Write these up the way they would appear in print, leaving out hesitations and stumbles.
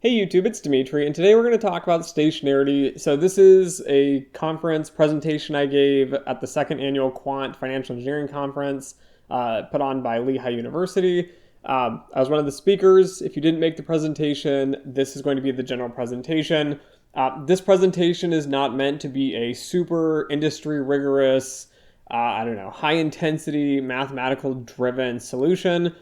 Hey YouTube, it's Dimitri, and today we're going to talk about stationarity. So this is a conference presentation I gave at the second annual Quant Financial Engineering Conference put on by Lehigh University. I was one of the speakers. If you didn't make the presentation, this is going to be the general presentation. This presentation is not meant to be a super industry rigorous, high intensity, mathematical driven solution.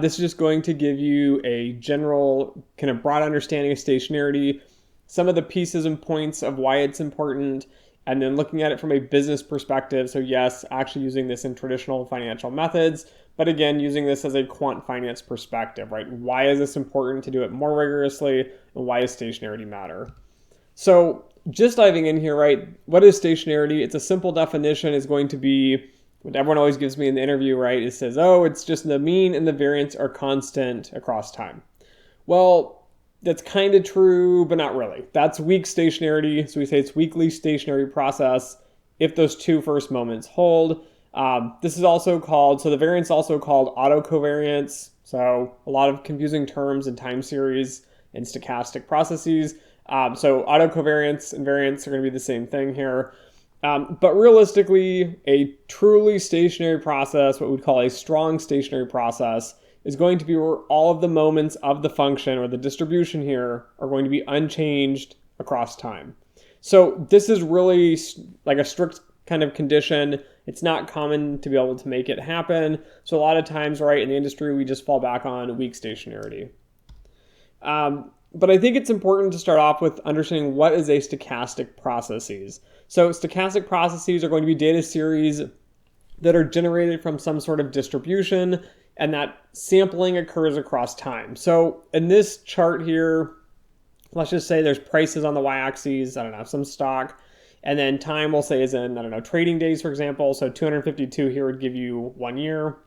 This is just going to give you a general kind of broad understanding of stationarity, some of the pieces and points of why it's important, and then looking at it from a business perspective. So yes, actually using this in traditional financial methods, but again, using this as a quant finance perspective, right? Why is this important to do it more rigorously, and why does stationarity matter? So just diving in here, right? What is stationarity? It's a simple definition. Is going to be what everyone always gives me in the interview, right? It says, oh, it's just the mean and the variance are constant across time. Well, that's kind of true, but not really. That's weak stationarity. So we say it's weakly stationary process if those two first moments hold. This is also called, so the variance is also called autocovariance. So a lot of confusing terms in time series and stochastic processes. So autocovariance and variance are going to be the same thing here. But realistically, a truly stationary process, what we'd call a strong stationary process, is going to be where all of the moments of the function or the distribution here are going to be unchanged across time. So this is really like a strict kind of condition. It's not common to be able to make it happen. So a lot of times, right, in the industry, we just fall back on weak stationarity. But I think it's important to start off with understanding what is a stochastic processes. So stochastic processes are going to be data series that are generated from some sort of distribution, and that sampling occurs across time. So in this chart here, let's just say there's prices on the y-axis, some stock, and then time we'll say is in, trading days, for example. So 252 here would give you 1 year.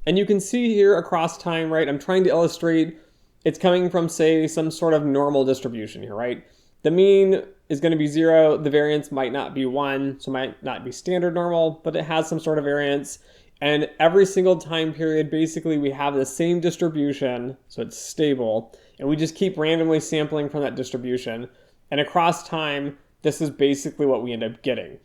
And you can see here across time, right, I'm trying to illustrate it's coming from, say, some sort of normal distribution here, right? The mean is going to be 0. The variance might not be 1, so it might not be standard normal, but it has some sort of variance. And every single time period, basically, we have the same distribution, so it's stable. And we just keep randomly sampling from that distribution. And across time, this is basically what we end up getting.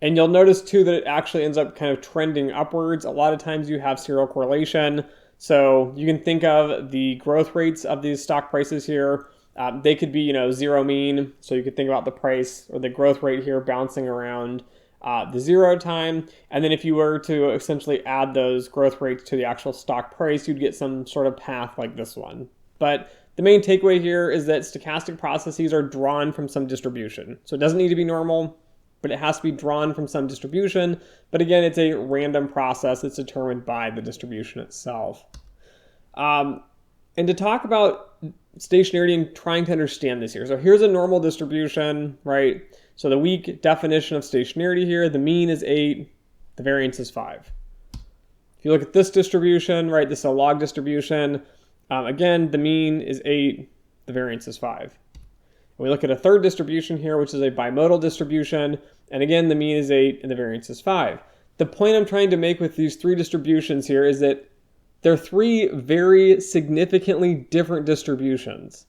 And you'll notice, too, that it actually ends up kind of trending upwards. A lot of times you have serial correlation. So you can think of the growth rates of these stock prices here. They could be, 0 mean. So you could think about the price or the growth rate here bouncing around the 0 time. And then if you were to essentially add those growth rates to the actual stock price, you'd get some sort of path like this one. But the main takeaway here is that stochastic processes are drawn from some distribution. So it doesn't need to be normal, but it has to be drawn from some distribution. But again, it's a random process that's determined by the distribution itself. And to talk about stationarity and trying to understand this here. So here's a normal distribution, right? So the weak definition of stationarity here, the mean is 8, the variance is 5. If you look at this distribution, right, this is a log distribution. Again, the mean is 8, the variance is 5. We look at a third distribution here, which is a bimodal distribution. And again, the mean is 8 and the variance is 5. The point I'm trying to make with these three distributions here is that they're three very significantly different distributions.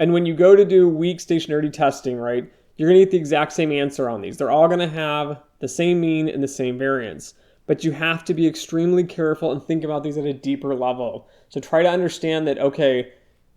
And when you go to do weak stationarity testing, right, you're going to get the exact same answer on these. They're all going to have the same mean and the same variance. But you have to be extremely careful and think about these at a deeper level. So try to understand that, okay,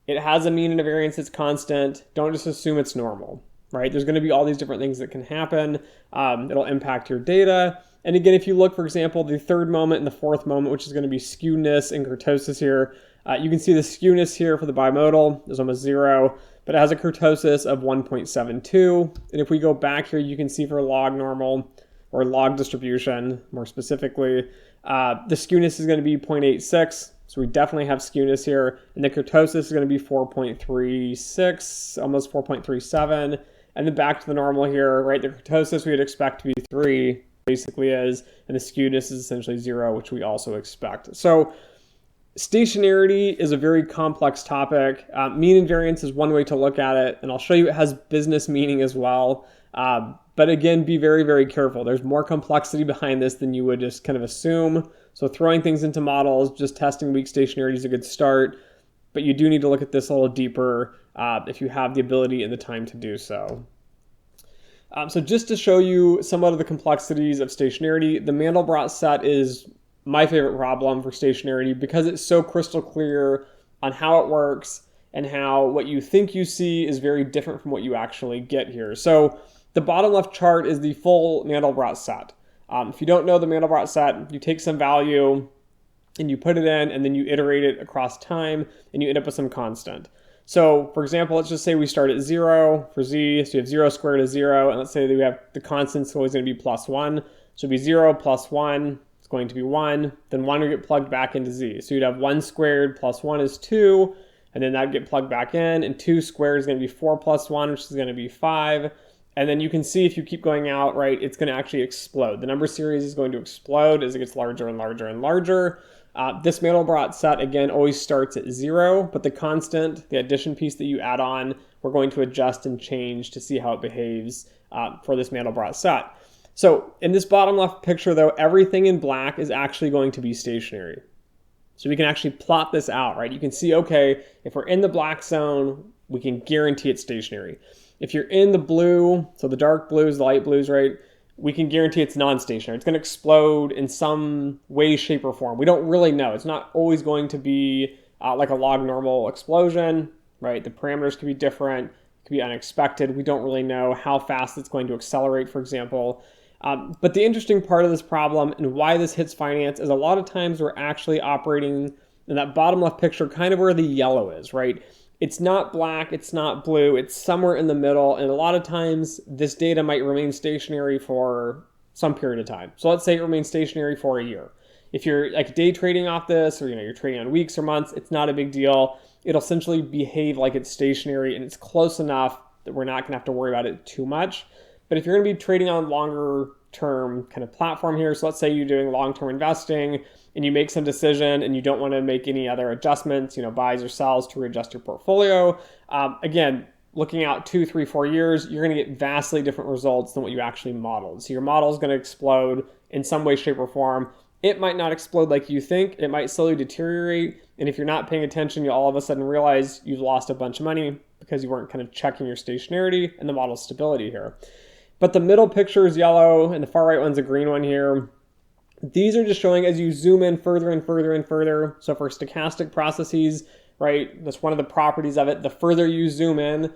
it has a mean and a variance that's constant. Don't just assume it's normal, right? There's going to be all these different things that can happen. It'll impact your data. And again, if you look, for example, the third moment and the fourth moment, which is going to be skewness and kurtosis here, you can see the skewness here for the bimodal is almost 0, but it has a kurtosis of 1.72. And if we go back here, you can see for log normal or log distribution, more specifically, the skewness is going to be 0.86. So we definitely have skewness here. And the kurtosis is going to be 4.36, almost 4.37. And then back to the normal here, right? The kurtosis we would expect to be 3, basically is. And the skewness is essentially 0, which we also expect. So stationarity is a very complex topic. Mean and variance is one way to look at it. And I'll show you it has business meaning as well. But again, be very, very careful. There's more complexity behind this than you would just kind of assume. So throwing things into models, just testing weak stationarity is a good start. But you do need to look at this a little deeper if you have the ability and the time to do so. So just to show you somewhat of the complexities of stationarity, the Mandelbrot set is my favorite problem for stationarity because it's so crystal clear on how it works and how what you think you see is very different from what you actually get here. So the bottom left chart is the full Mandelbrot set. If you don't know the Mandelbrot set, you take some value and you put it in and then you iterate it across time and you end up with some constant. So for example, let's just say we start at 0 for z, so you have 0 squared is 0, and let's say that we have the constant is always going to be plus 1. So it'd be 0 plus 1, it's going to be 1, then 1 would get plugged back into z. So you'd have 1 squared plus 1 is 2, and then that'd get plugged back in, and 2 squared is going to be 4 plus 1, which is going to be 5. And then you can see if you keep going out, right, it's going to actually explode. The number series is going to explode as it gets larger and larger and larger. This Mandelbrot set, again, always starts at 0, but the constant, the addition piece that you add on, we're going to adjust and change to see how it behaves for this Mandelbrot set. So in this bottom left picture, though, everything in black is actually going to be stationary. So we can actually plot this out, right? You can see, okay, if we're in the black zone, we can guarantee it's stationary. If you're in the blue, so the dark blues, the light blues, right, we can guarantee it's non-stationary. It's going to explode in some way, shape, or form. We don't really know. It's not always going to be like a log normal explosion, right? The parameters could be different, it could be unexpected. We don't really know how fast it's going to accelerate, for example. But the interesting part of this problem and why this hits finance is a lot of times we're actually operating in that bottom left picture kind of where the yellow is, right? It's not black, it's not blue, it's somewhere in the middle, and a lot of times this data might remain stationary for some period of time. So let's say it remains stationary for a year. If you're like day trading off this, or you're trading on weeks or months, it's not a big deal. It'll essentially behave like it's stationary and it's close enough that we're not gonna have to worry about it too much. But if you're gonna be trading on longer term kind of platform here, so let's say you're doing long-term investing and you make some decision and you don't want to make any other adjustments, buys or sells to readjust your portfolio. Again, looking out 2, 3, 4 years, you're going to get vastly different results than what you actually modeled. So your model is going to explode in some way, shape, or form. It might not explode like you think. It might slowly deteriorate. And if you're not paying attention, you'll all of a sudden realize you've lost a bunch of money because you weren't kind of checking your stationarity and the model's stability here. But the middle picture is yellow and the far right one's a green one here. These are just showing as you zoom in further and further and further. So for stochastic processes, right, that's one of the properties of it. The further you zoom in,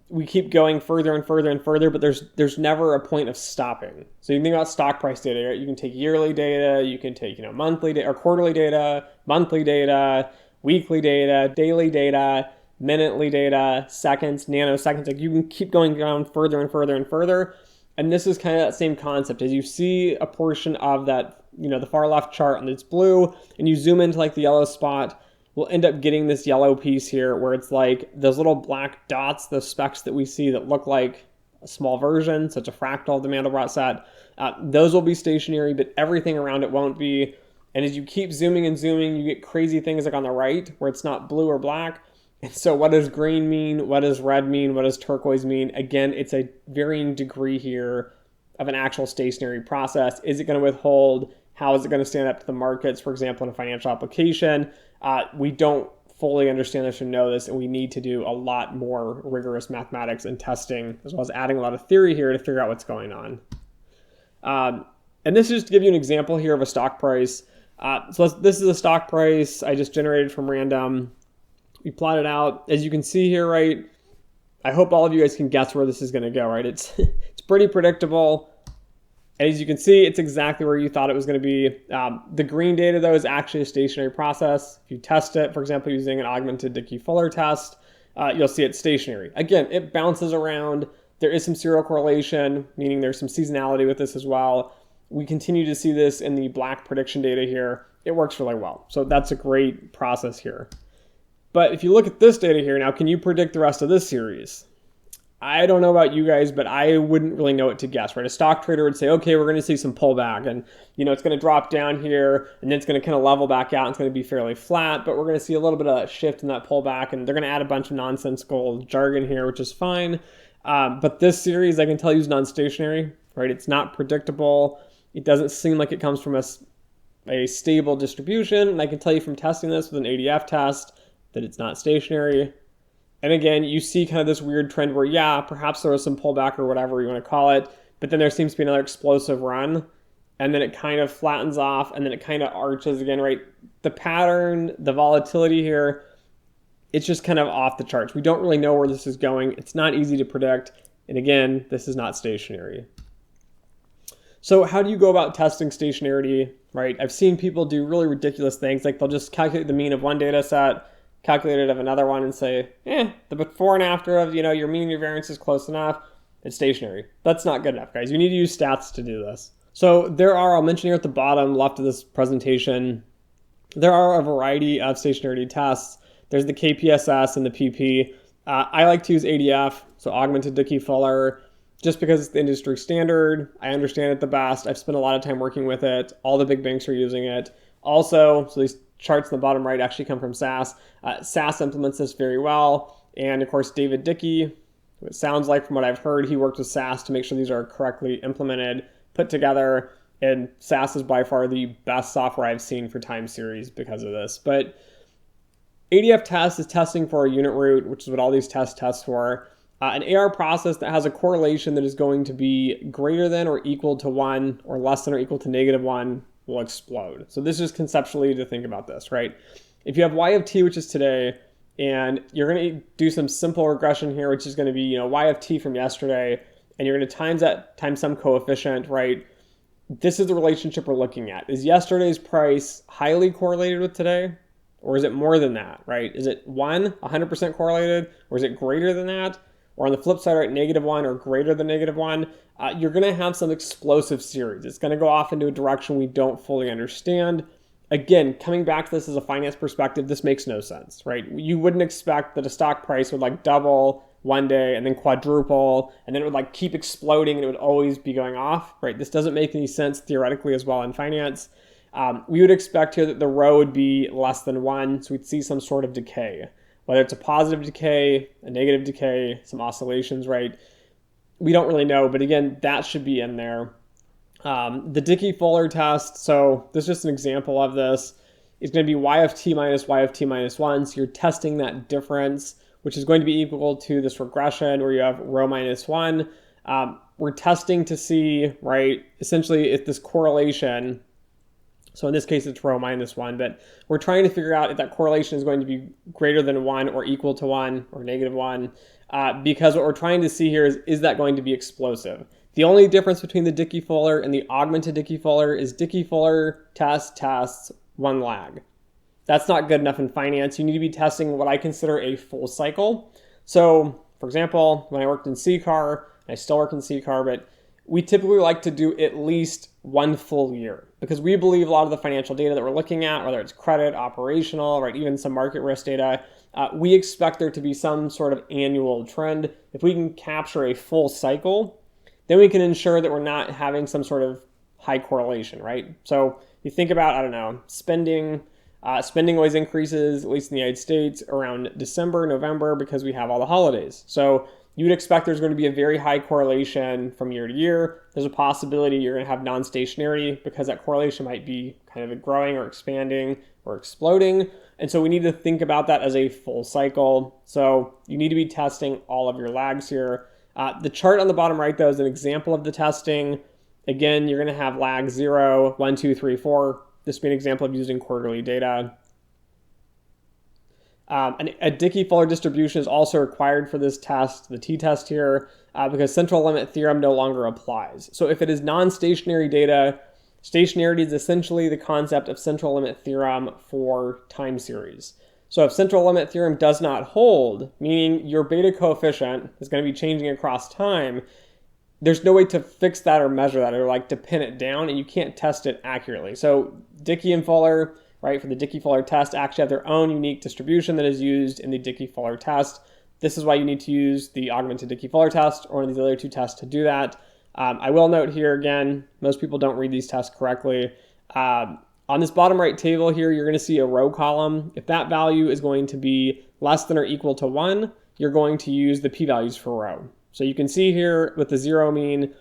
we keep going further and further and further, but there's never a point of stopping. So you think about stock price data, right? You can take yearly data, you can take monthly data or quarterly data, monthly data, weekly data, daily data, minutely data, seconds, nanoseconds. Like you can keep going down further and further and further. And this is kind of that same concept. As you see a portion of that, the far left chart and it's blue, and you zoom into like the yellow spot, we'll end up getting this yellow piece here where it's like those little black dots, those specks that we see that look like a small version, such a fractal of the Mandelbrot set. Those will be stationary, but everything around it won't be. And as you keep zooming and zooming, you get crazy things like on the right where it's not blue or black. And so what does green mean? What does red mean? What does turquoise mean? Again, it's a varying degree here of an actual stationary process. Is it going to withhold? How is it going to stand up to the markets? For example, in a financial application, we don't fully understand this or know this, and we need to do a lot more rigorous mathematics and testing, as well as adding a lot of theory here to figure out what's going on. And this is just to give you an example here of a stock price. So this is a stock price I just generated from random. We plot it out. As you can see here, right, I hope all of you guys can guess where this is going to go, right? It's pretty predictable. As you can see, it's exactly where you thought it was going to be. The green data, though, is actually a stationary process. If you test it, for example, using an augmented Dickey-Fuller test, you'll see it's stationary. Again, it bounces around. There is some serial correlation, meaning there's some seasonality with this as well. We continue to see this in the black prediction data here. It works really well. So that's a great process here. But if you look at this data here now, can you predict the rest of this series? I don't know about you guys, but I wouldn't really know what to guess, right? A stock trader would say, okay, we're going to see some pullback and, it's going to drop down here and then it's going to kind of level back out. It's going to be fairly flat, but we're going to see a little bit of a shift in that pullback and they're going to add a bunch of nonsensical jargon here, which is fine. But this series, I can tell you, is non-stationary, right? It's not predictable. It doesn't seem like it comes from a stable distribution. And I can tell you from testing this with an ADF test that it's not stationary. And again, you see kind of this weird trend where, yeah, perhaps there was some pullback or whatever you want to call it, but then there seems to be another explosive run, and then it kind of flattens off, and then it kind of arches again, right? The pattern, the volatility here, it's just kind of off the charts. We don't really know where this is going. It's not easy to predict. And again, this is not stationary. So how do you go about testing stationarity, right? I've seen people do really ridiculous things. Like they'll just calculate the mean of one data set, calculate it of another one, and say, the before and after of, your mean and your variance is close enough. It's stationary. That's not good enough, guys. You need to use stats to do this. So I'll mention here at the bottom left of this presentation, there are a variety of stationarity tests. There's the KPSS and the PP. I like to use ADF, so augmented Dickey-Fuller, just because it's the industry standard. I understand it the best. I've spent a lot of time working with it. All the big banks are using it. Also, so these charts in the bottom right actually come from SAS. SAS implements this very well. And of course, David Dickey, it sounds like from what I've heard, he worked with SAS to make sure these are correctly implemented, put together. And SAS is by far the best software I've seen for time series because of this. But ADF test is testing for a unit root, which is what all these tests test for. An AR process that has a correlation that is going to be greater than or equal to 1 or less than or equal to -1 will explode. So this is conceptually to think about this, right? If you have y of t, which is today, and you're going to do some simple regression here, which is going to be, y of t from yesterday, and you're going to times that times some coefficient, right? This is the relationship we're looking at. Is yesterday's price highly correlated with today? Or is it more than that, right? Is it 100% correlated? Or is it greater than that? Or on the flip side, right, -1 or greater than -1, you're going to have some explosive series. It's going to go off into a direction we don't fully understand. Again, coming back to this as a finance perspective, this makes no sense, right? You wouldn't expect that a stock price would double one day and then quadruple, and then it would keep exploding and it would always be going off, right? This doesn't make any sense theoretically as well in finance. We would expect here that the rho would be less than 1, so we'd see some sort of decay. Whether it's a positive decay, a negative decay, some oscillations, right? We don't really know, but again, that should be in there. The Dickey-Fuller test, so this is just an example of this. It's going to be y of t minus y of t minus 1, so you're testing that difference, which is going to be equal to this regression where you have rho minus 1. We're testing to see, right, essentially if this correlation, so in this case, it's rho minus 1, but we're trying to figure out if that correlation is going to be greater than 1 or equal to 1 or -1, because what we're trying to see here is that going to be explosive? The only difference between the Dickey-Fuller and the augmented Dickey-Fuller is Dickey-Fuller tests one lag. That's not good enough in finance. You need to be testing what I consider a full cycle. So, for example, when I worked in CCAR, I still work in CCAR, but we typically like to do at least one full year because we believe a lot of the financial data that we're looking at, whether it's credit, operational, right, even some market risk data, we expect there to be some sort of annual trend. If we can capture a full cycle, then we can ensure that we're not having some sort of high correlation, right? So you think about, I don't know, spending always increases, at least in the United States, around December, November, because we have all the holidays. So you would expect there's going to be a very high correlation from year to year. There's a possibility you're going to have non-stationarity because that correlation might be kind of growing or expanding or exploding. And so we need to think about that as a full cycle. So you need to be testing all of your lags here. The chart on the bottom right, though, is an example of the testing. Again, you're going to have lag 0, 1, 2, 3, 4. This would be an example of using quarterly data. A Dickey-Fuller distribution is also required for this test, the t-test here, because central limit theorem no longer applies. So if it is non-stationary data, stationarity is essentially the concept of central limit theorem for time series. So if central limit theorem does not hold, meaning your beta coefficient is going to be changing across time, there's no way to fix that or measure that or to pin it down, and you can't test it accurately. So Dickey and Fuller, right, for the Dickey-Fuller test actually have their own unique distribution that is used in the Dickey-Fuller test. This is why you need to use the augmented Dickey-Fuller test or one of these other two tests to do that. I will note here again, most people don't read these tests correctly. On this bottom right table here, you're going to see a row column. If that value is going to be less than or equal to 1, you're going to use the p-values for row. So you can see here with the 0 mean,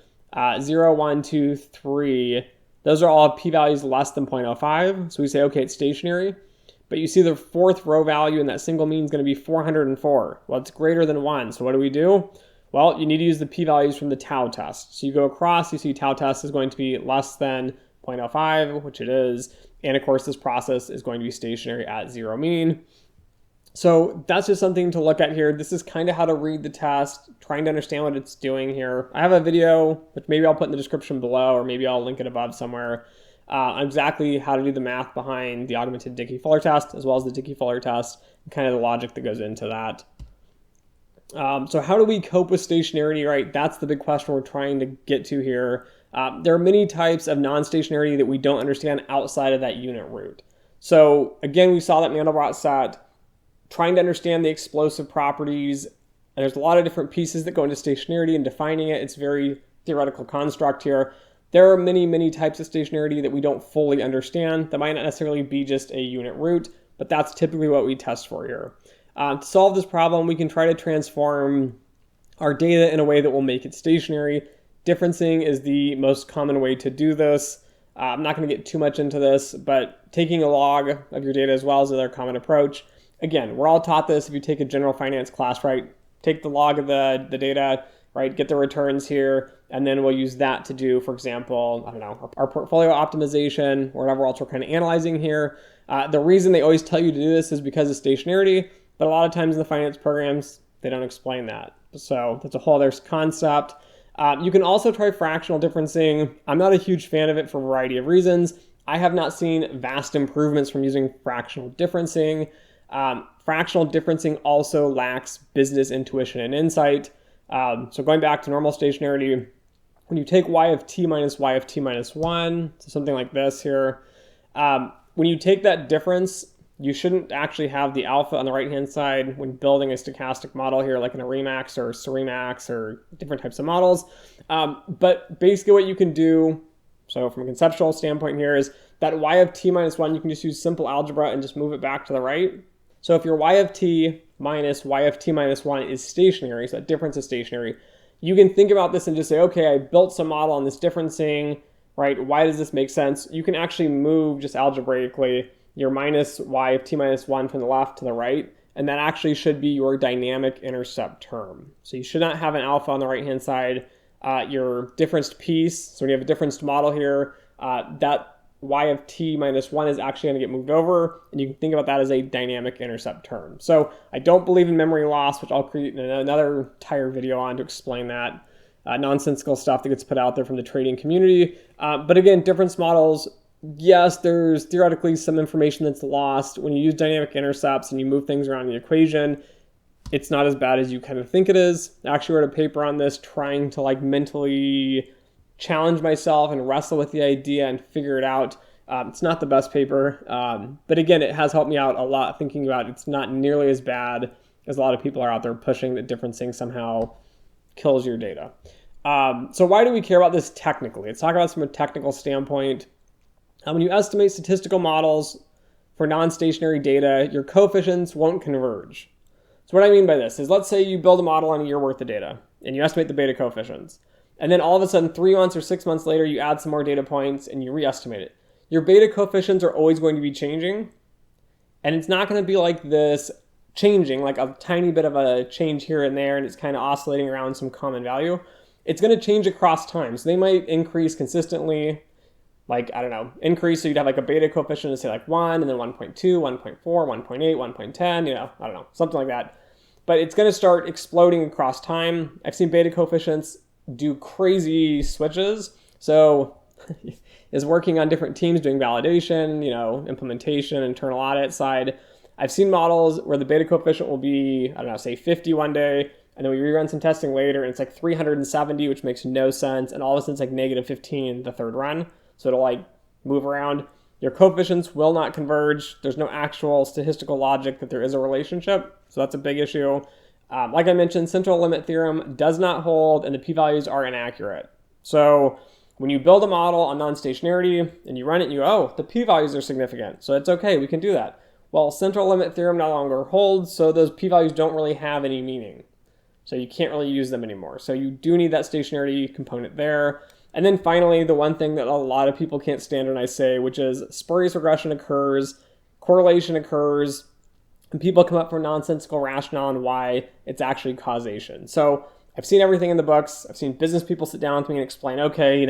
0, 1, 2, 3, those are all p-values less than 0.05. So we say, okay, it's stationary. But you see the fourth row value in that single mean is going to be 404. Well, it's greater than 1. So what do? Well, you need to use the p-values from the tau test. So you go across, you see tau test is going to be less than 0.05, which it is. And of course, this process is going to be stationary at 0 mean. So that's just something to look at here. This is kind of how to read the test, trying to understand what it's doing here. I have a video, which maybe I'll put in the description below, or maybe I'll link it above somewhere, on exactly how to do the math behind the augmented Dickey-Fuller test, as well as the Dickey-Fuller test, and kind of the logic that goes into that. So how do we cope with stationarity, right? That's the big question we're trying to get to here. There are many types of non-stationarity that we don't understand outside of that unit root. So again, we saw that Mandelbrot set, trying to understand the explosive properties. And there's a lot of different pieces that go into stationarity and defining it. It's very theoretical construct here. There are many, many types of stationarity that we don't fully understand. That might not necessarily be just a unit root, but that's typically what we test for here. To solve this problem, we can try to transform our data in a way that will make it stationary. Differencing is the most common way to do this. I'm not going to get too much into this, but taking a log of your data as well is another common approach. Again, we're all taught this if you take a general finance class, right? Take the log of the data, right? Get the returns here, and then we'll use that to do, for example, I don't know, our portfolio optimization, or whatever else we're kind of analyzing here. The reason they always tell you to do this is because of stationarity, but a lot of times in the finance programs, they don't explain that. So that's a whole other concept. You can also try fractional differencing. I'm not a huge fan of it for a variety of reasons. I have not seen vast improvements from using fractional differencing. Fractional differencing also lacks business intuition and insight. So going back to normal stationarity, when you take y of t minus y of t minus 1, so something like this here, when you take that difference, you shouldn't actually have the alpha on the right-hand side when building a stochastic model here, like in a Remax or Ceremax or different types of models. But basically what you can do, so from a conceptual standpoint here, is that y of t minus 1, you can just use simple algebra and just move it back to the right. So if your y of t minus y of t minus 1 is stationary, so that difference is stationary, you can think about this and just say, okay, I built some model on this differencing, right? Why does this make sense? You can actually move just algebraically your minus y of t minus 1 from the left to the right, and that actually should be your dynamic intercept term. So you should not have an alpha on the right-hand side. Your differenced piece, so when you have a differenced model here, that y of t minus 1 is actually going to get moved over, and you can think about that as a dynamic intercept term. So I don't believe in memory loss, which I'll create another entire video on to explain that. Nonsensical stuff that gets put out there from the trading community. But again, difference models, yes, there's theoretically some information that's lost. When you use dynamic intercepts and you move things around the equation, it's not as bad as you kind of think it is. I actually wrote a paper on this trying to like mentally challenge myself and wrestle with the idea and figure it out. It's not the best paper, but again, it has helped me out a lot thinking about it's not nearly as bad as a lot of people are out there pushing that differencing somehow kills your data. So why do we care about this technically? Let's talk about this from a technical standpoint. When you estimate statistical models for non-stationary data, your coefficients won't converge. So what I mean by this is, let's say you build a model on a year worth of data and you estimate the beta coefficients. And then all of a sudden, 3 months or 6 months later, you add some more data points and you re-estimate it. Your beta coefficients are always going to be changing. And it's not going to be like this changing, like a tiny bit of a change here and there, and it's kind of oscillating around some common value. It's going to change across time. So they might increase consistently, like, I don't know, increase. So you'd have like a beta coefficient of say like 1, and then 1.2, 1.4, 1.8, 1.10, you know, I don't know, something like that. But it's going to start exploding across time. I've seen beta coefficients do crazy switches. So is working on different teams doing validation, you know, implementation, internal audit side. I've seen models where the beta coefficient will be, I don't know, say 50 one day, and then we rerun some testing later and it's like 370, which makes no sense. And all of a sudden it's like negative 15 the third run. So it'll like move around. Your coefficients will not converge. There's no actual statistical logic that there is a relationship. So that's a big issue. Like I mentioned, central limit theorem does not hold and the p-values are inaccurate. So when you build a model on non-stationarity and you run it and you go, oh, the p-values are significant. So it's okay, we can do that. Well, central limit theorem no longer holds, so those p-values don't really have any meaning. So you can't really use them anymore. So you do need that stationarity component there. And then finally, the one thing that a lot of people can't stand when I say, which is spurious regression occurs correlation occurs, and people come up with a nonsensical rationale on why it's actually causation. So I've seen everything in the books. I've seen business people sit down with me and explain, okay,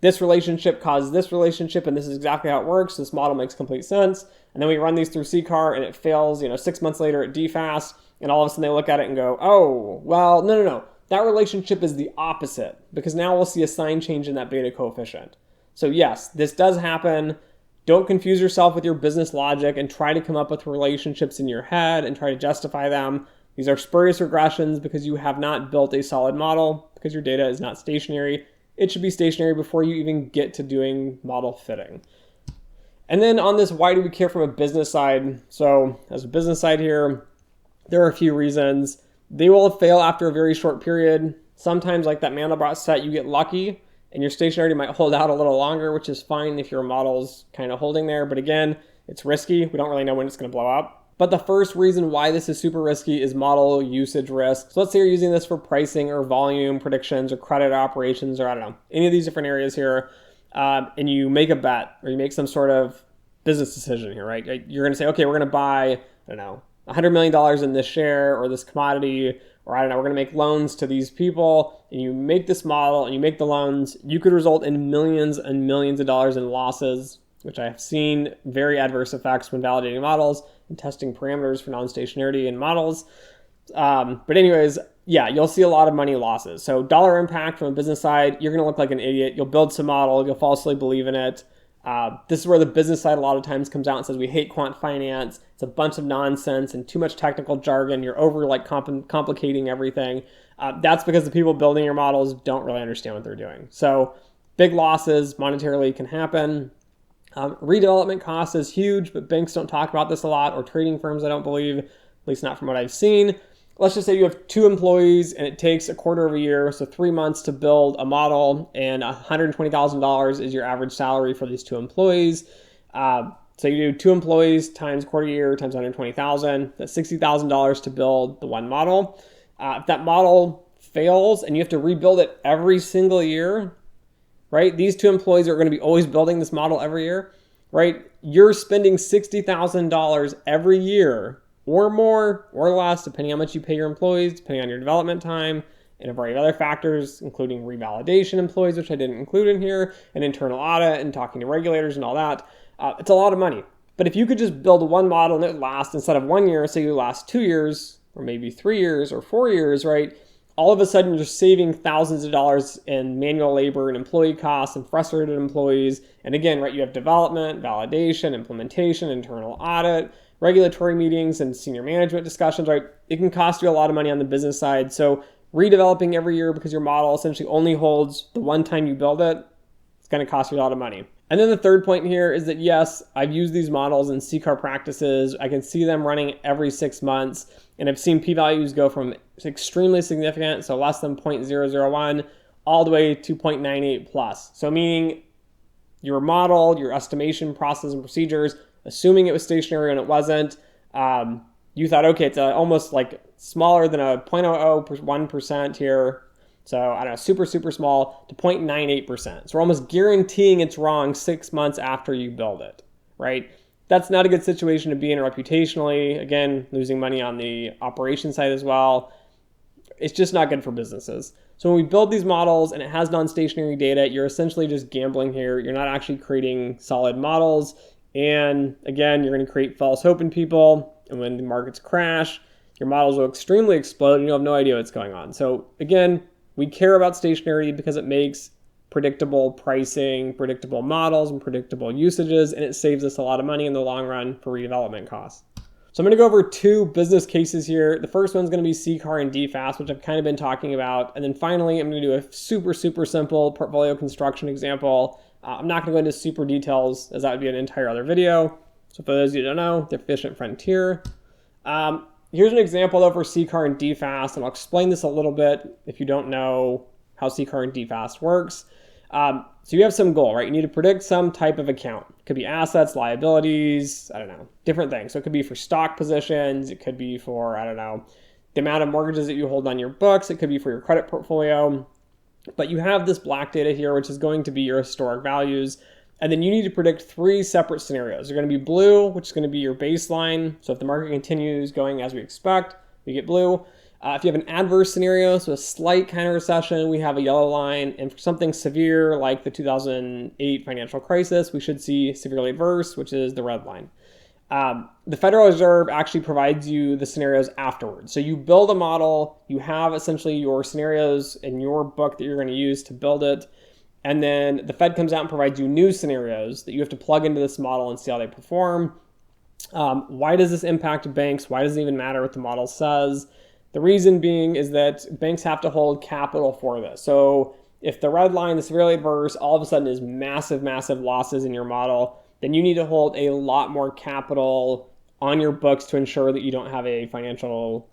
this relationship causes this relationship, and this is exactly how it works. This model makes complete sense. And then we run these through CCAR, and it fails, 6 months later at DFAST, and all of a sudden they look at it and go, oh, well, no. That relationship is the opposite, because now we'll see a sign change in that beta coefficient. So yes, this does happen. Don't confuse yourself with your business logic and try to come up with relationships in your head and try to justify them. These are spurious regressions because you have not built a solid model, because your data is not stationary. It should be stationary before you even get to doing model fitting. And then on this, why do we care from a business side? So as a business side here, there are a few reasons. They will fail after a very short period. Sometimes, like that Mandelbrot set, you get lucky and your stationarity might hold out a little longer, which is fine if your model's kind of holding there. But again, it's risky. We don't really know when it's going to blow up. But the first reason why this is super risky is model usage risk. So let's say you're using this for pricing or volume predictions or credit operations or I don't know, any of these different areas here, and you make a bet or you make some sort of business decision here, right? You're going to say, okay, we're going to buy, I don't know, $100 million in this share or this commodity, or I don't know, we're going to make loans to these people, and you make this model and you make the loans. You could result in millions and millions of dollars in losses, which I have seen very adverse effects when validating models and testing parameters for non-stationarity in models. But anyways, yeah, you'll see a lot of money losses. So dollar impact from a business side, you're going to look like an idiot. You'll build some model, you'll falsely believe in it. This is where the business side a lot of times comes out and says, we hate quant finance. It's a bunch of nonsense and too much technical jargon. You're over complicating everything. That's because the people building your models don't really understand what they're doing. So big losses monetarily can happen. Redevelopment cost is huge, but banks don't talk about this a lot, or trading firms, I don't believe, at least not from what I've seen. Let's just say you have 2 employees and it takes a quarter of a year, so 3 months to build a model, and $120,000 is your average salary for these 2 employees. So you do 2 employees times quarter year times $120,000, that's $60,000 to build the one model. If that model fails and you have to rebuild it every single year, right? These 2 employees are going to be always building this model every year, right? You're spending $60,000 every year, or more or less, depending on how much you pay your employees, depending on your development time, and a variety of other factors, including revalidation employees, which I didn't include in here, and internal audit and talking to regulators and all that. It's a lot of money. But if you could just build one model and it lasts, instead of 1 year, say you last 2 years, or maybe 3 years or 4 years, right? All of a sudden you're saving thousands of dollars in manual labor and employee costs and frustrated employees. And again, right, you have development, validation, implementation, internal audit, regulatory meetings, and senior management discussions, right? It can cost you a lot of money on the business side. So redeveloping every year because your model essentially only holds the one time you build it, it's going to cost you a lot of money. And then the third point here is that, yes, I've used these models in CCAR practices. I can see them running every 6 months, and I've seen p-values go from extremely significant, so less than 0.001, all the way to 0.98 plus. So meaning your model, your estimation process and procedures, assuming it was stationary and it wasn't, you thought, okay, it's almost like smaller than a 0.001% here. So I don't know, super, super small to 0.98%. So we're almost guaranteeing it's wrong 6 months after you build it, right? That's not a good situation to be in reputationally. Again, losing money on the operation side as well. It's just not good for businesses. So when we build these models and it has non-stationary data, you're essentially just gambling here. You're not actually creating solid models. And again, you're going to create false hope in people. And when the markets crash, your models will extremely explode and you'll have no idea what's going on. So again, we care about stationarity because it makes predictable pricing, predictable models, and predictable usages, and it saves us a lot of money in the long run for redevelopment costs. So I'm going to go over 2 business cases here. The first one's going to be CCAR and DFAST, which I've kind of been talking about. And then finally, I'm going to do a super, super simple portfolio construction example. I'm not going to go into super details as that would be an entire other video. So for those of you who don't know, the efficient frontier. Here's an example though for CCAR and DFAST, and I'll explain this a little bit if you don't know how CCAR and DFAST works. So you have some goal, right? You need to predict some type of account. It could be assets, liabilities, I don't know, different things. So it could be for stock positions. It could be for, I don't know, the amount of mortgages that you hold on your books. It could be for your credit portfolio. But you have this black data here, which is going to be your historic values. And then you need to predict 3 separate scenarios. They're going to be blue, which is going to be your baseline. So if the market continues going as we expect, we get blue. If you have an adverse scenario, so a slight kind of recession, we have a yellow line. And for something severe like the 2008 financial crisis, we should see severely adverse, which is the red line. The Federal Reserve actually provides you the scenarios afterwards. So you build a model, you have essentially your scenarios in your book that you're going to use to build it. And then the Fed comes out and provides you new scenarios that you have to plug into this model and see how they perform. Why does this impact banks? Why does it even matter what the model says? The reason being is that banks have to hold capital for this. So if the red line is severely adverse, all of a sudden is massive, massive losses in your model, then you need to hold a lot more capital on your books to ensure that you don't have a financial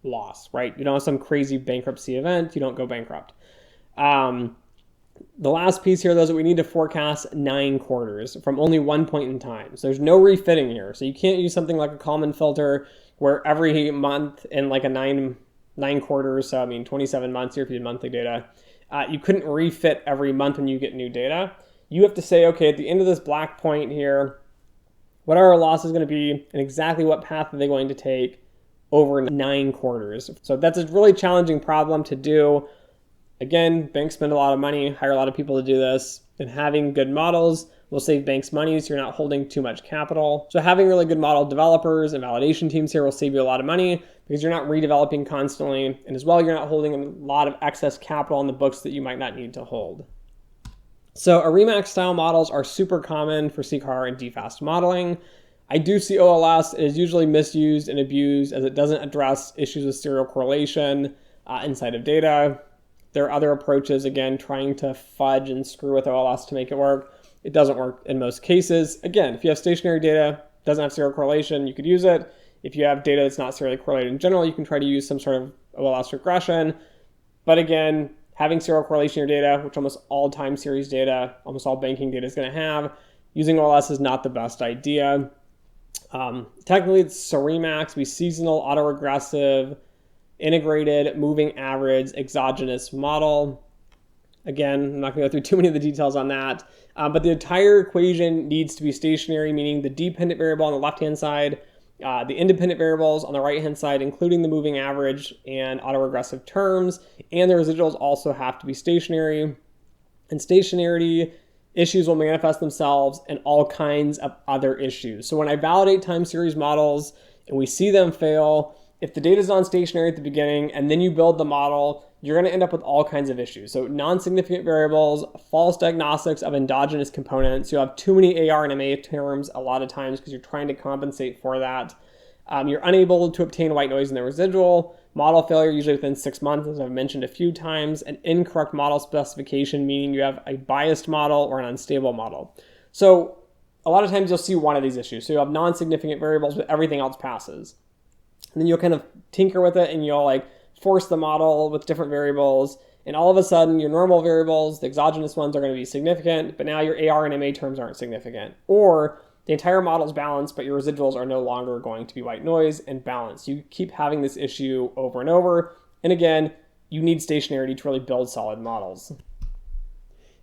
loss, right? You don't have some crazy bankruptcy event, you don't go bankrupt. The last piece here, though, is that we need to forecast 9 quarters from only one point in time. So there's no refitting here. So you can't use something like a Kalman filter where every month in like a nine quarters, so I mean 27 months here if you did monthly data, you couldn't refit every month when you get new data. You have to say, okay, at the end of this black point here, what are our losses going to be and exactly what path are they going to take over 9 quarters? So that's a really challenging problem to do. Again, banks spend a lot of money, hire a lot of people to do this, and having good models will save banks money so you're not holding too much capital. So having really good model developers and validation teams here will save you a lot of money because you're not redeveloping constantly, and as well, you're not holding a lot of excess capital on the books that you might not need to hold. So Remax style models are super common for CCAR and DFAST modeling. I do see OLS is usually misused and abused as it doesn't address issues with serial correlation inside of data. There are other approaches, again, trying to fudge and screw with OLS to make it work. It doesn't work in most cases. Again, if you have stationary data, doesn't have serial correlation, you could use it. If you have data that's not serially correlated in general, you can try to use some sort of OLS regression. But again, having serial correlation in your data, which almost all time series data, almost all banking data is going to have, using OLS is not the best idea. Technically, it's Remax, be seasonal, autoregressive, integrated, moving average, exogenous model. Again, I'm not going to go through too many of the details on that, but the entire equation needs to be stationary, meaning the dependent variable on the left-hand side, the independent variables on the right-hand side, including the moving average and autoregressive terms, and the residuals also have to be stationary. And stationarity issues will manifest themselves in all kinds of other issues. So when I validate time series models and we see them fail, if the data is non-stationary at the beginning and then you build the model, you're going to end up with all kinds of issues. So non-significant variables, false diagnostics of endogenous components. You'll have too many AR and MA terms a lot of times because you're trying to compensate for that. You're unable to obtain white noise in the residual. Model failure usually within 6 months, as I've mentioned a few times. An incorrect model specification, meaning you have a biased model or an unstable model. So a lot of times you'll see one of these issues. So you have non-significant variables, but everything else passes. And then you'll kind of tinker with it and you'll like force the model with different variables. And all of a sudden your normal variables, the exogenous ones, are going to be significant, but now your AR and MA terms aren't significant. Or the entire model is balanced, but your residuals are no longer going to be white noise and balanced. You keep having this issue over and over. And again, you need stationarity to really build solid models.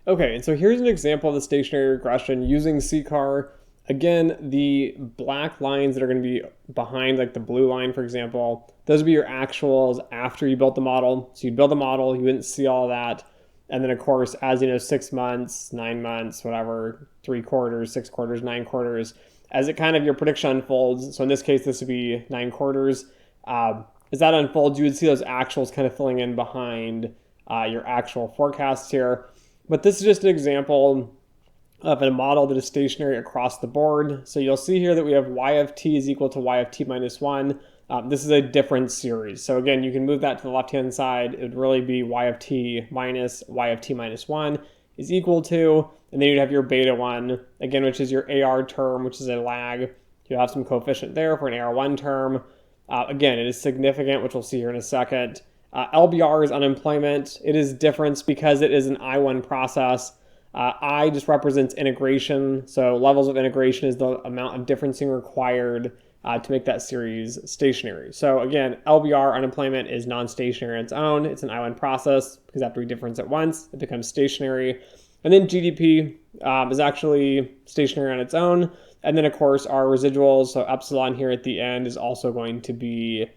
Okay, and so here's an example of the stationary regression using CCAR. Again, the black lines that are going to be behind, like the blue line, for example, those would be your actuals after you built the model. So you build the model, you wouldn't see all that. And then, of course, as you know, 6 months, 9 months, whatever, 3 quarters, 6 quarters, 9 quarters, as it kind of your prediction unfolds. So in this case, this would be 9 quarters. As that unfolds, you would see those actuals kind of filling in behind your actual forecasts here. But this is just an example of a model that is stationary across the board. So you'll see here that we have y of t is equal to y of t minus 1. This is a different series. So again, you can move that to the left-hand side. It would really be y of t minus y of t minus 1 is equal to, and then you'd have your beta 1, again, which is your AR term, which is a lag. You have some coefficient there for an AR1 term. Again, it is significant, which we'll see here in a second. LBR is unemployment. It is difference because it is an I1 process. I just represents integration. So levels of integration is the amount of differencing required to make that series stationary. So again, LBR, unemployment, is non-stationary on its own. It's an I1 process because after we difference it once, it becomes stationary. And then GDP is actually stationary on its own. And then, of course, our residuals, so epsilon here at the end, is also going to be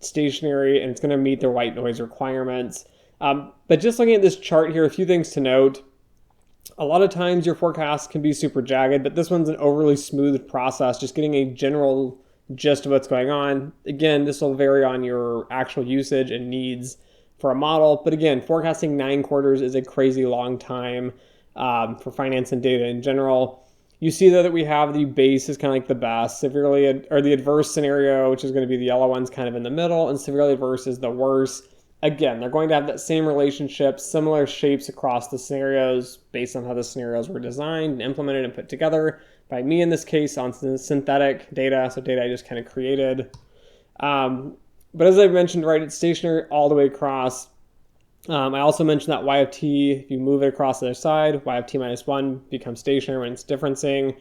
stationary, and it's going to meet the white noise requirements. But just looking at this chart here, a few things to note. A lot of times your forecast can be super jagged, but this one's an overly smooth process, just getting a general gist of what's going on. Again, this will vary on your actual usage and needs for a model. But again, forecasting 9 quarters is a crazy long time for finance and data in general. You see though that we have the base is kind of like the best, severely, or the adverse scenario, which is going to be the yellow ones kind of in the middle, and severely adverse is the worst. Again, they're going to have that same relationship, similar shapes across the scenarios based on how the scenarios were designed and implemented and put together by me in this case on synthetic data, so data I just kind of created. But as I mentioned, right, it's stationary all the way across. I also mentioned that y of t, if you move it across the other side, y of t minus 1 becomes stationary when it's differencing.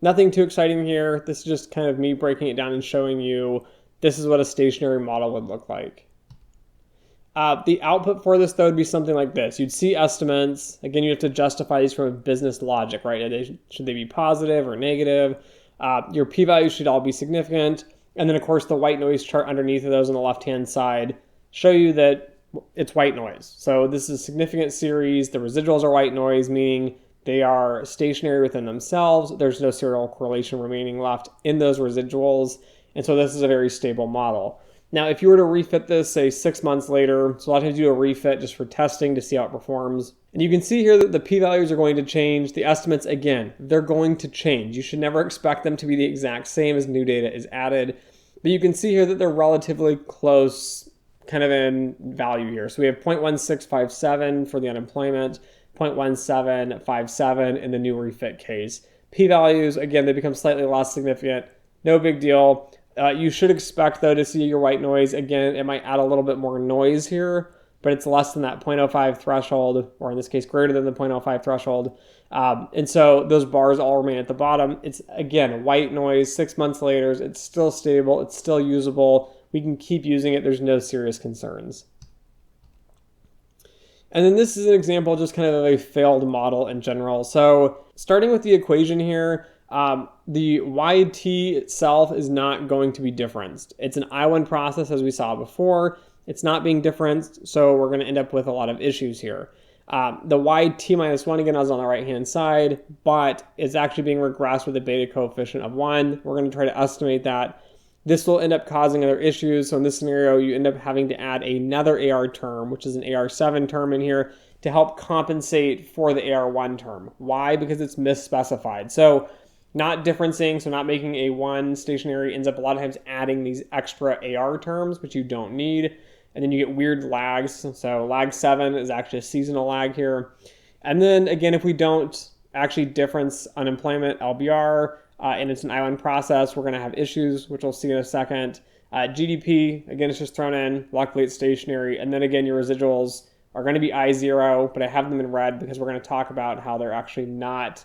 Nothing too exciting here. This is just kind of me breaking it down and showing you this is what a stationary model would look like. The output for this, though, would be something like this. You'd see estimates. Again, you have to justify these from a business logic, right? Should they be positive or negative? Your p-values should all be significant. And then, of course, the white noise chart underneath of those on the left-hand side show you that it's white noise. So this is a significant series. The residuals are white noise, meaning they are stationary within themselves. There's no serial correlation remaining left in those residuals. And so this is a very stable model. Now, if you were to refit this, say 6 months later, so a lot of times you do a refit just for testing to see how it performs. And you can see here that the p-values are going to change. The estimates, again, they're going to change. You should never expect them to be the exact same as new data is added. But you can see here that they're relatively close kind of in value here. So we have 0.1657 for the unemployment, 0.1757 in the new refit case. P-values, again, they become slightly less significant. No big deal. You should expect, though, to see your white noise. Again, it might add a little bit more noise here, but it's less than that 0.05 threshold, or in this case, greater than the 0.05 threshold. And so those bars all remain at the bottom. It's, again, white noise. 6 months later, it's still stable. It's still usable. We can keep using it. There's no serious concerns. And then this is an example just kind of a failed model in general. So starting with the equation here, the yt itself is not going to be differenced. It's an I1 process, as we saw before. It's not being differenced, so we're going to end up with a lot of issues here. The yt minus 1, again, is on the right-hand side, but it's actually being regressed with a beta coefficient of 1. We're going to try to estimate that. This will end up causing other issues. So in this scenario, you end up having to add another AR term, which is an AR7 term in here, to help compensate for the AR1 term. Why? Because it's misspecified. So not differencing, so not making a 1 stationary, ends up a lot of times adding these extra AR terms, which you don't need. And then you get weird lags. So lag 7 is actually a seasonal lag here. And then again, if we don't actually difference unemployment, LBR, and it's an I1 process, we're going to have issues, which we'll see in a second. GDP, again, it's just thrown in. Luckily, it's stationary. And then again, your residuals are going to be I0, but I have them in red because we're going to talk about how they're actually not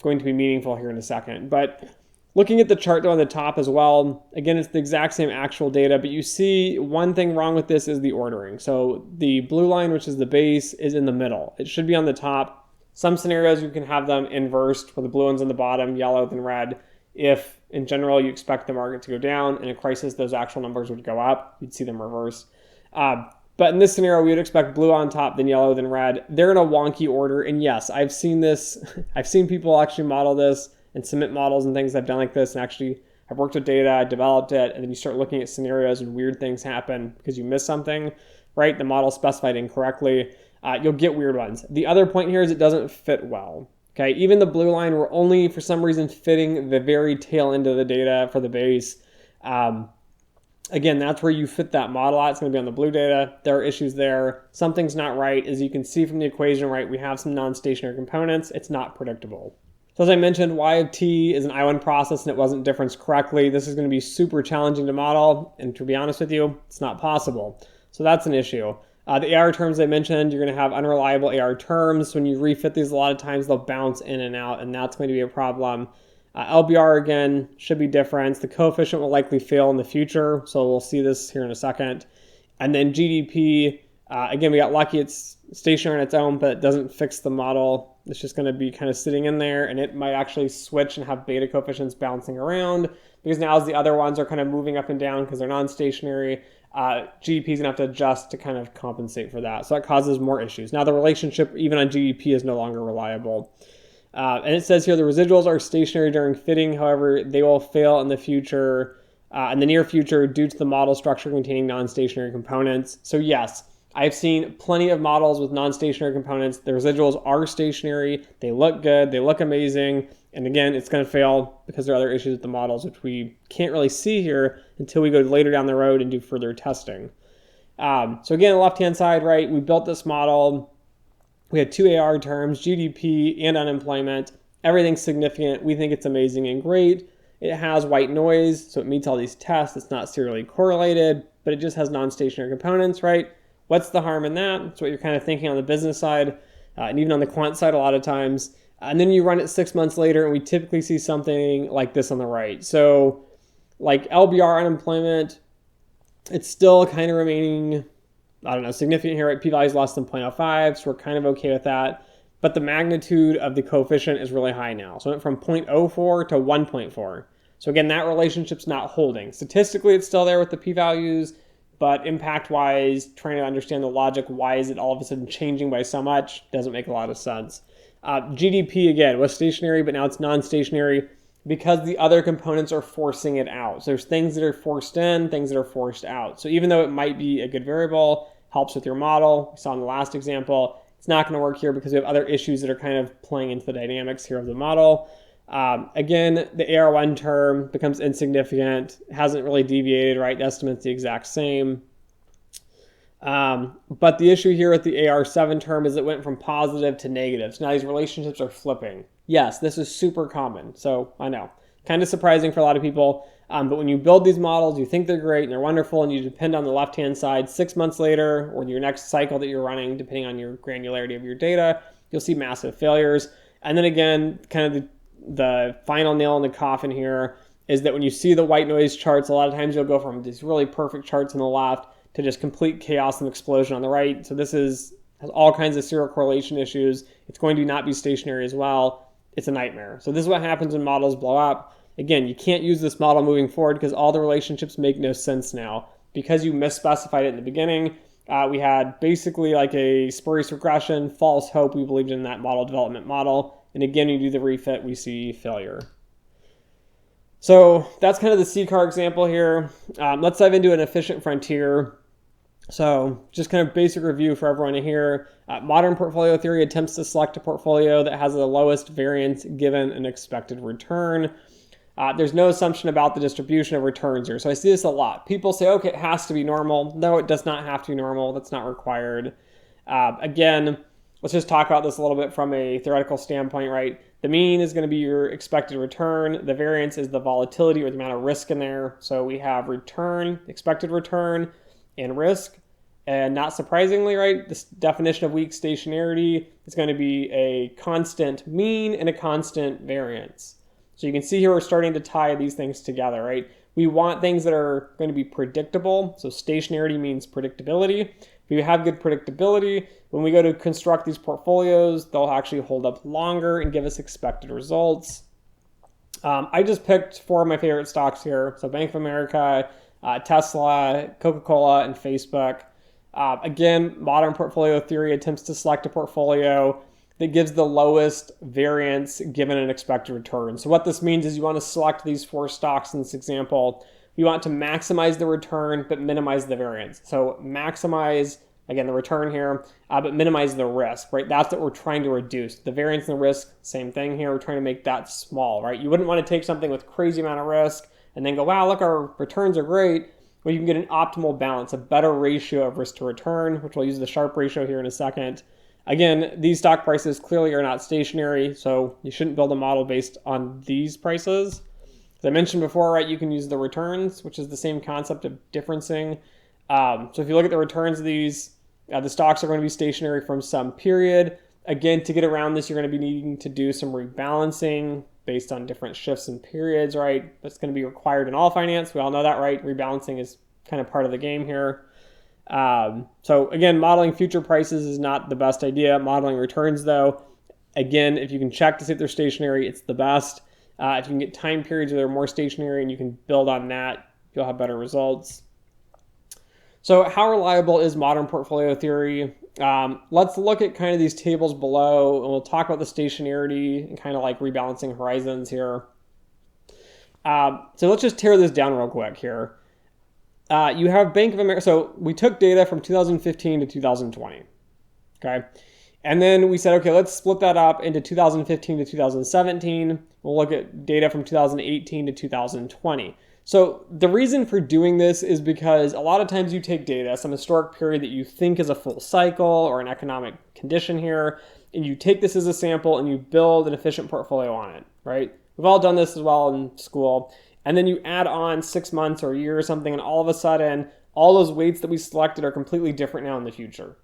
going to be meaningful here in a second. But looking at the chart though on the top as well, again, it's the exact same actual data, but you see one thing wrong with this is the ordering. So the blue line, which is the base, is in the middle. It should be on the top. Some scenarios you can have them inversed, where the blue one's on the bottom, yellow then red. If in general you expect the market to go down, in a crisis those actual numbers would go up, you'd see them reverse. But in this scenario, we would expect blue on top, then yellow, then red. They're in a wonky order, and yes, I've seen this. I've seen people actually model this and submit models and things I've done like this, and actually I've worked with data, I developed it, and then you start looking at scenarios and weird things happen because you miss something, right? The model specified incorrectly. You'll get weird ones. The other point here is it doesn't fit well. Okay, even the blue line, we're only for some reason fitting the very tail end of the data for the base. Again, that's where you fit that model at. It's going to be on the blue data. There are issues there. Something's not right. As you can see from the equation, right, we have some non-stationary components. It's not predictable. So as I mentioned, y of t is an I1 process and it wasn't differenced correctly. This is going to be super challenging to model. And to be honest with you, it's not possible. So that's an issue. The AR terms I mentioned, you're going to have unreliable AR terms. When you refit these, a lot of times they'll bounce in and out, and that's going to be a problem. LBR, again, should be different. The coefficient will likely fail in the future, so we'll see this here in a second. And then GDP, Again, we got lucky it's stationary on its own, but it doesn't fix the model. It's just going to be kind of sitting in there, and it might actually switch and have beta coefficients bouncing around, because now as the other ones are kind of moving up and down because they're non-stationary, GDP is going to have to adjust to kind of compensate for that. So that causes more issues. Now the relationship even on GDP is no longer reliable. And it says here the residuals are stationary during fitting. However, they will fail in the future, in the near future, due to the model structure containing non-stationary components. So yes, I've seen plenty of models with non-stationary components. The residuals are stationary. They look good. They look amazing. And again, it's going to fail because there are other issues with the models, which we can't really see here until we go later down the road and do further testing. So again, on the left-hand side, right, we built this model. We had two AR terms, GDP and unemployment. Everything's significant. We think it's amazing and great. It has white noise, so it meets all these tests. It's not serially correlated, but it just has non-stationary components, right? What's the harm in that? That's what you're kind of thinking on the business side, and even on the quant side a lot of times. And then you run it 6 months later, and we typically see something like this on the right. So like LBR unemployment, it's still kind of remaining, I don't know, significant here, right? P-value is less than 0.05, so we're kind of okay with that. But the magnitude of the coefficient is really high now. So it went from 0.04 to 1.4. So again, that relationship's not holding. Statistically, it's still there with the p-values, but impact-wise, trying to understand the logic, why is it all of a sudden changing by so much, doesn't make a lot of sense. GDP, again, was stationary, but now it's non-stationary because the other components are forcing it out. So there's things that are forced in, things that are forced out. So even though it might be a good variable, helps with your model, we saw in the last example, it's not going to work here because we have other issues that are kind of playing into the dynamics here of the model. Again, the AR1 term becomes insignificant, hasn't really deviated, right? The estimate's the exact same. But the issue here with the AR7 term is it went from positive to negative. So now these relationships are flipping. Yes, this is super common. So I know, kind of surprising for a lot of people. But when you build these models, you think they're great and they're wonderful, and you depend on the left-hand side 6 months later or your next cycle that you're running, depending on your granularity of your data, you'll see massive failures. And then again, kind of the final nail in the coffin here is that when you see the white noise charts, a lot of times you'll go from these really perfect charts on the left to just complete chaos and explosion on the right. So this has all kinds of serial correlation issues. It's going to not be stationary as well. It's a nightmare. So this is what happens when models blow up. Again, you can't use this model moving forward because all the relationships make no sense now. Because you misspecified it in the beginning, we had basically like a spurious regression, false hope. We believed in that model development model. And again, you do the refit, we see failure. So that's kind of the CCAR example here. Let's dive into an efficient frontier. So just kind of basic review for everyone here. Modern portfolio theory attempts to select a portfolio that has the lowest variance given an expected return. There's no assumption about the distribution of returns here. So I see this a lot. People say, okay, it has to be normal. No, it does not have to be normal. That's not required. Again, let's just talk about this a little bit from a theoretical standpoint, right? The mean is going to be your expected return. The variance is the volatility or the amount of risk in there. So we have return, expected return, and risk. And not surprisingly, right, this definition of weak stationarity is going to be a constant mean and a constant variance. So you can see here we're starting to tie these things together, right? We want things that are going to be predictable. So stationarity means predictability. If you have good predictability, when we go to construct these portfolios, they'll actually hold up longer and give us expected results. I just picked 4 of my favorite stocks here. So Bank of America, Tesla, Coca-Cola, and Facebook. Again, modern portfolio theory attempts to select a portfolio that gives the lowest variance given an expected return. So what this means is you want to select these 4 stocks in this example. You want to maximize the return, but minimize the variance. So maximize, again, the return here, but minimize the risk, right? That's what we're trying to reduce. The variance and the risk, same thing here. We're trying to make that small, right? You wouldn't want to take something with crazy amount of risk and then go, wow, look, our returns are great. Well, you can get an optimal balance, a better ratio of risk to return, which we'll use the Sharpe ratio here in a second. Again, these stock prices clearly are not stationary, so you shouldn't build a model based on these prices. As I mentioned before, right, you can use the returns, which is the same concept of differencing. So if you look at the returns of these, the stocks are going to be stationary from some period. Again, to get around this, you're going to be needing to do some rebalancing based on different shifts in periods, right? That's going to be required in all finance. We all know that, right? Rebalancing is kind of part of the game here. So again, modeling future prices is not the best idea. Modeling returns, though, again, if you can check to see if they're stationary, it's the best. If you can get time periods where they're more stationary and you can build on that, you'll have better results. So how reliable is modern portfolio theory? Let's look at kind of these tables below, and we'll talk about the stationarity and kind of like rebalancing horizons here. So let's just tear this down real quick here. You have Bank of America. So we took data from 2015 to 2020. Okay. And then we said, okay, let's split that up into 2015 to 2017. We'll look at data from 2018 to 2020. So the reason for doing this is because a lot of times you take data, some historic period that you think is a full cycle or an economic condition here, and you take this as a sample and you build an efficient portfolio on it, right? We've all done this as well in school. And then you add on 6 months or a year or something, and all of a sudden, all those weights that we selected are completely different now in the future,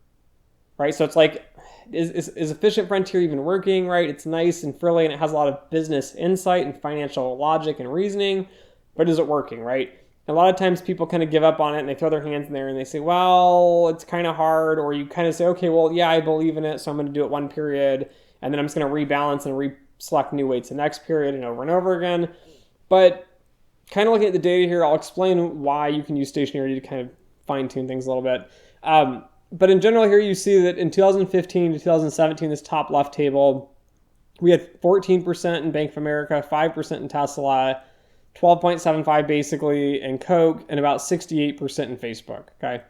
right? So it's like, is efficient frontier even working, right? It's nice and frilly, and it has a lot of business insight and financial logic and reasoning, but is it working, right? A lot of times people kind of give up on it and they throw their hands in there and they say, well, it's kind of hard, or you kind of say, okay, well, yeah, I believe in it, so I'm going to do it one period, and then I'm just going to rebalance and select new weights the next period and over again. But kind of looking at the data here, I'll explain why you can use stationarity to kind of fine-tune things a little bit. But in general here, you see that in 2015 to 2017, this top left table, we had 14% in Bank of America, 5% in Tesla, 12.75 basically in Coke, and about 68% in Facebook, okay?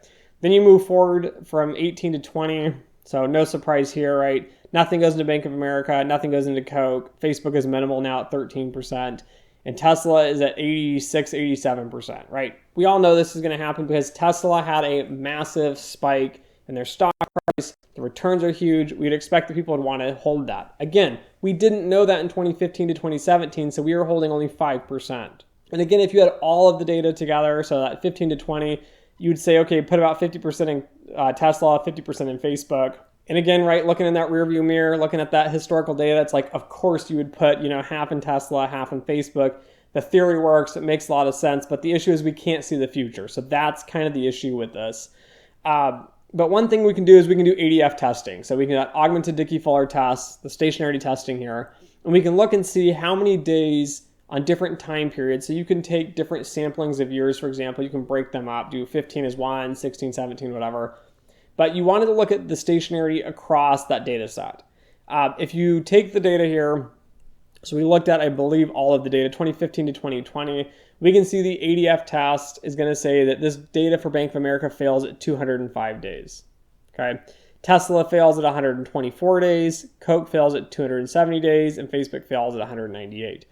Then you move forward from 18 to 20, so no surprise here, right? Nothing goes into Bank of America, nothing goes into Coke. Facebook is minimal now at 13%, and Tesla is at 86, 87%, right? We all know this is going to happen because Tesla had a massive spike in their stock price. The returns are huge. We'd expect that people would want to hold that. Again, we didn't know that in 2015 to 2017, so we were holding only 5%. And again, if you had all of the data together, so that 15 to 20, you'd say, okay, put about 50% in Tesla, 50% in Facebook. And again, right, looking in that rearview mirror, looking at that historical data, it's like, of course you would put, half in Tesla, half in Facebook. The theory works, it makes a lot of sense, but the issue is we can't see the future. So that's kind of the issue with this. But one thing we can do is we can do ADF testing. So we can do augmented Dickey-Fuller tests, the stationarity testing here, and we can look and see how many days on different time periods. So you can take different samplings of years, for example, you can break them up, do 15 as 1, 16, 17, whatever. But you wanted to look at the stationarity across that data set. If you take the data here, so we looked at, I believe, all of the data, 2015 to 2020, we can see the ADF test is going to say that this data for Bank of America fails at 205 days. Okay, Tesla fails at 124 days, Coke fails at 270 days, and Facebook fails at 198.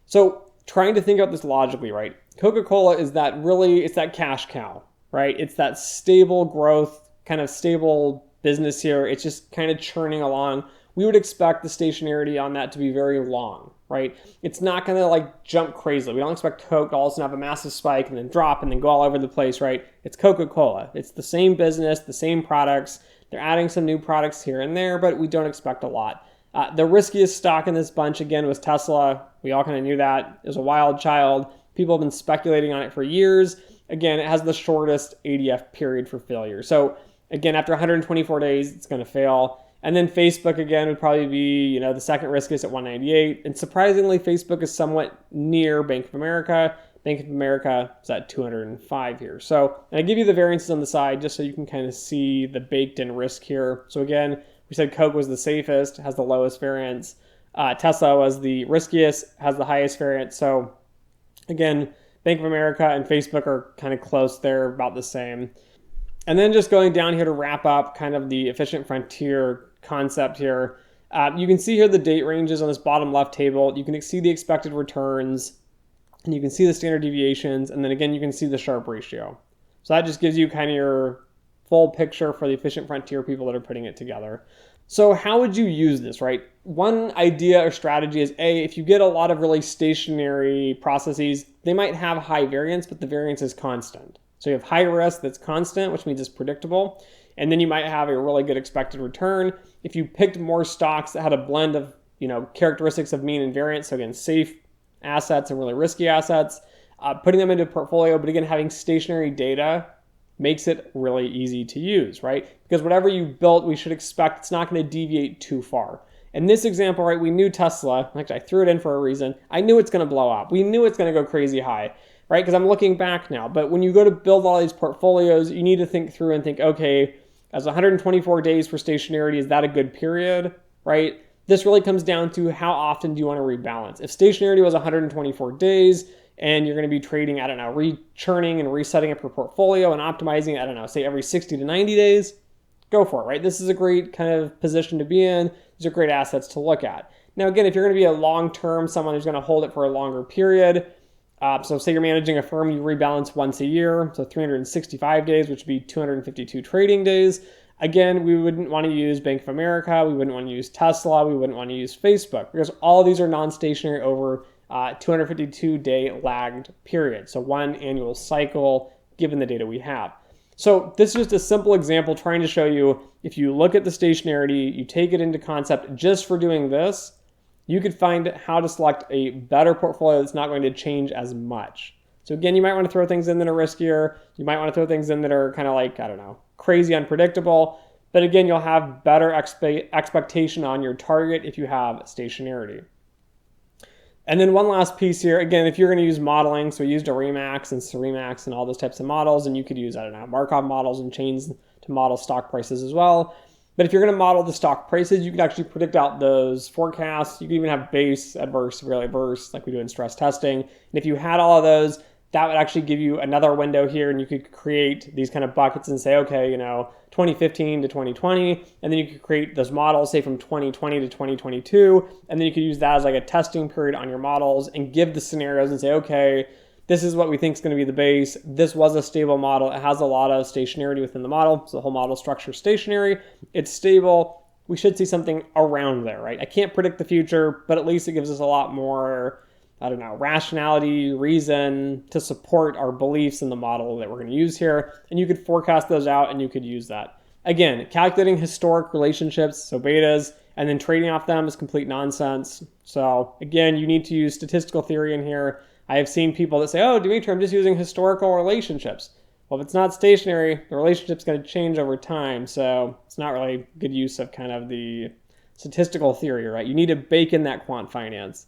So trying to think about this logically, right? Coca-Cola is that really, it's that cash cow, right? It's that stable growth, kind of stable business here. It's just kind of churning along. We would expect the stationarity on that to be very long, right? It's not going to like jump crazily. We don't expect Coke to all of a sudden have a massive spike and then drop and then go all over the place, right? It's Coca-Cola. It's the same business, the same products. They're adding some new products here and there, but we don't expect a lot. The riskiest stock in this bunch, again, was Tesla. We all kind of knew that. It was a wild child. People have been speculating on it for years. Again, it has the shortest ADF period for failure. So again, after 124 days, it's going to fail. And then Facebook, again, would probably be, the second riskiest at 198. And surprisingly, Facebook is somewhat near Bank of America. Bank of America is at 205 here. So, and I give you the variances on the side just so you can kind of see the baked in risk here. So again, we said Coke was the safest, has the lowest variance. Tesla was the riskiest, has the highest variance. So again, Bank of America and Facebook are kind of close. They're about the same. And then just going down here to wrap up kind of the efficient frontier concept here. You can see here the date ranges on this bottom left table. You can see the expected returns, and you can see the standard deviations, and then again, you can see the Sharpe ratio. So that just gives you kind of your full picture for the efficient frontier people that are putting it together. So how would you use this, right? One idea or strategy is, if you get a lot of really stationary processes, they might have high variance, but the variance is constant. So you have high risk that's constant, which means it's predictable. And then you might have a really good expected return. If you picked more stocks that had a blend of, characteristics of mean and variance, so again, safe assets and really risky assets, putting them into a portfolio, but again, having stationary data makes it really easy to use, right? Because whatever you built, we should expect it's not going to deviate too far. In this example, right, we knew Tesla, actually I threw it in for a reason. I knew it's going to blow up. We knew it's going to go crazy high, right? Because I'm looking back now. But when you go to build all these portfolios, you need to think through and think, okay, as 124 days for stationarity, is that a good period, right? This really comes down to how often do you want to rebalance. If stationarity was 124 days and you're going to be trading, I don't know, rechurning and resetting up your portfolio and optimizing, I don't know, say every 60 to 90 days, go for it, right? This is a great kind of position to be in. These are great assets to look at. Now, again, if you're going to be a long-term, someone who's going to hold it for a longer period, so say you're managing a firm, you rebalance once a year, so 365 days, which would be 252 trading days. Again, we wouldn't want to use Bank of America, we wouldn't want to use Tesla, we wouldn't want to use Facebook, because all of these are non-stationary over 252-day lagged period. So one annual cycle, given the data we have. So this is just a simple example trying to show you, if you look at the stationarity, you take it into concept just for doing this, you could find how to select a better portfolio that's not going to change as much. So again, you might want to throw things in that are riskier. You might want to throw things in that are kind of like, I don't know, crazy unpredictable. But again, you'll have better expectation on your target if you have stationarity. And then one last piece here, again, if you're going to use modeling, so we used a Remax and Ceremax and all those types of models, and you could use, I don't know, Markov models and chains to model stock prices as well. But if you're going to model the stock prices, you can actually predict out those forecasts. You can even have base, adverse, really adverse, like we do in stress testing. And if you had all of those, that would actually give you another window here, and you could create these kind of buckets and say, okay, 2015 to 2020, and then you could create those models, say from 2020 to 2022, and then you could use that as like a testing period on your models and give the scenarios and say, okay, this is what we think is going to be the base. This was a stable model. It has a lot of stationarity within the model, so the whole model structure is stationary. It's stable. We should see something around there, right? I can't predict the future, but at least it gives us a lot more, I don't know, rationality, reason to support our beliefs in the model that we're going to use here. And you could forecast those out and you could use that. Again, calculating historic relationships, so betas, and then trading off them is complete nonsense. So again, you need to use statistical theory in here. I have seen people that say, oh, Dimitri, I'm just using historical relationships. Well, if it's not stationary, the relationship's going to change over time. So it's not really good use of kind of the statistical theory, right? You need to bake in that quant finance.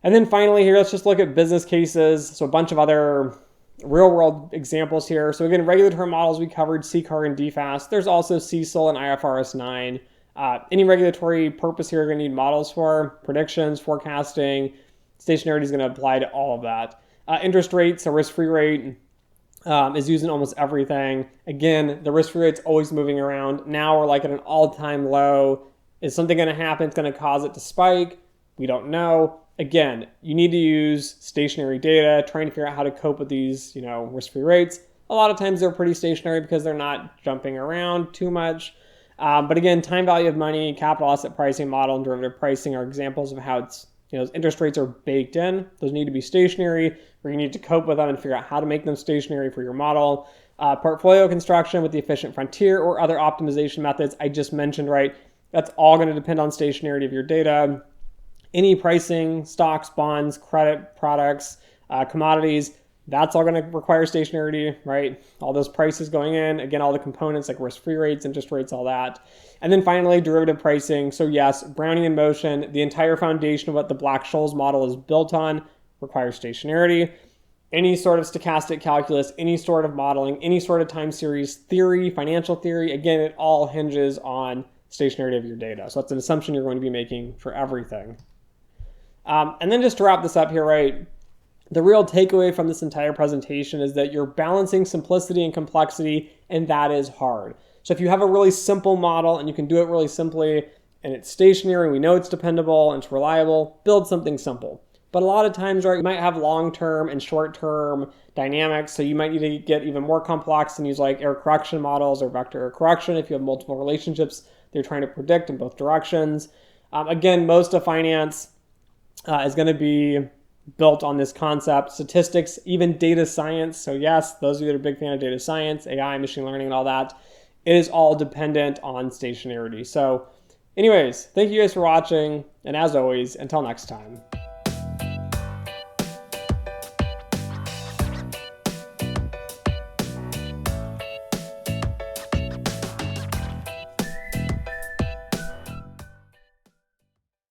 And then finally here, let's just look at business cases. So a bunch of other real world examples here. So again, regulatory models, we covered CCAR and DFAST. There's also CECL and IFRS 9. Any regulatory purpose here, you're going to need models for predictions, forecasting. Stationarity is going to apply to all of that. Interest rates, a risk-free rate, is used in almost everything. Again, the risk-free rate's always moving around. Now we're like at an all-time low. Is something going to happen? It's going to cause it to spike. We don't know. Again, you need to use stationary data, trying to figure out how to cope with these, risk-free rates. A lot of times they're pretty stationary because they're not jumping around too much. But again, time value of money, capital asset pricing model, and derivative pricing are examples of how it's, those interest rates are baked in. Those need to be stationary, where you need to cope with them and figure out how to make them stationary for your model. Portfolio construction with the efficient frontier or other optimization methods I just mentioned, right? That's all going to depend on stationarity of your data. Any pricing, stocks, bonds, credit products, commodities, that's all going to require stationarity, right? All those prices going in, again, all the components like risk-free rates, interest rates, all that. And then finally, derivative pricing. So yes, Brownian motion, the entire foundation of what the Black-Scholes model is built on requires stationarity. Any sort of stochastic calculus, any sort of modeling, any sort of time series theory, financial theory, again, it all hinges on stationarity of your data. So that's an assumption you're going to be making for everything. And then just to wrap this up here, right? The real takeaway from this entire presentation is that you're balancing simplicity and complexity, and that is hard. So if you have a really simple model and you can do it really simply, and it's stationary, we know it's dependable and it's reliable, build something simple. But a lot of times, right, you might have long-term and short-term dynamics, so you might need to get even more complex and use like error correction models or vector error correction if you have multiple relationships they're trying to predict in both directions. Again, most of finance is going to be built on this concept. Statistics, even data science. So yes, those of you that are a big fan of data science, AI, machine learning, and all that, it is all dependent on stationarity. So anyways, thank you guys for watching. And as always, until next time.